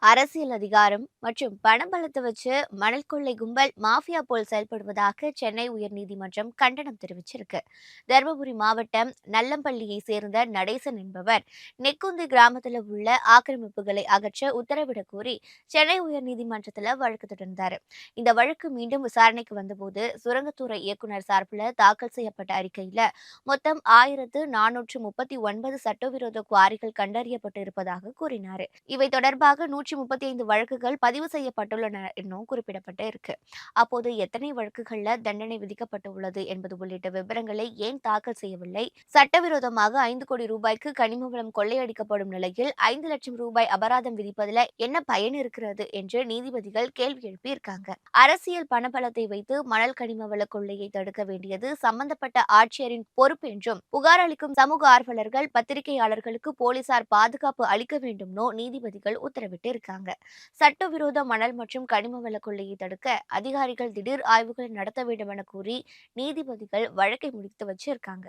அரசியல் அதிகாரம் மற்றும் பணபலத்தை வச்சு மணல் கொள்ளை கும்பல் மாஃபியா போல் செயல்படுவதாக சென்னை உயர்நீதிமன்றம் கண்டனம் தெரிவிச்சிருக்கு. தருமபுரி மாவட்டம் நல்லம்பள்ளியை சேர்ந்த நடேசன் என்பவர் நெக்குந்தி கிராமத்தில் உள்ள ஆக்கிரமிப்புகளை அகற்ற உத்தரவிடக் கோரி சென்னை உயர்நீதிமன்றத்தில் வழக்கு தொடர்ந்தார். இந்த வழக்கு மீண்டும் விசாரணைக்கு வந்தபோது சுரங்கத்துறை இயக்குநர் சார்பில் தாக்கல் செய்யப்பட்ட அறிக்கையில் மொத்தம் 1439 சட்டவிரோத குவாரிகள் கண்டறியப்பட்டு இருப்பதாக கூறினார். இவை தொடர்பாக 135 வழக்குகள் பதிவு செய்யப்பட்டுள்ளன என்னும் குறிப்பிடப்பட்டு இருக்கு. அப்போது எத்தனை வழக்குகள்ல தண்டனை விதிக்கப்பட்டுள்ளது என்பது உள்ளிட்ட விவரங்களை ஏன் தாக்கல் செய்யவில்லை? சட்டவிரோதமாக 5 கோடி ரூபாய்க்கு கனிம வளம் கொள்ளையடிக்கப்படும் நிலையில் 5 லட்சம் ரூபாய் அபராதம் விதிப்பதில் என்ன பயன் இருக்கிறது என்று நீதிபதிகள் கேள்வி எழுப்பியிருக்காங்க. அரசியல் பணபலத்தை வைத்து மணல் கனிம வள கொள்ளையை தடுக்க வேண்டியது சம்பந்தப்பட்ட ஆட்சியரின் பொறுப்பு என்றும், புகார் அளிக்கும் சமூக ஆர்வலர்கள், பத்திரிகையாளர்களுக்கு போலீசார் பாதுகாப்பு அளிக்க வேண்டும்னோ நீதிபதிகள் உத்தரவிட்டு இருக்காங்க. சட்டவிரோத மணல் மற்றும் கனிம வள கொள்ளையை தடுக்க அதிகாரிகள் திடீர் ஆய்வுகள் நடத்த வேண்டும் என கூறி நீதிபதிகள் வழக்கை முடித்து வச்சிருக்காங்க.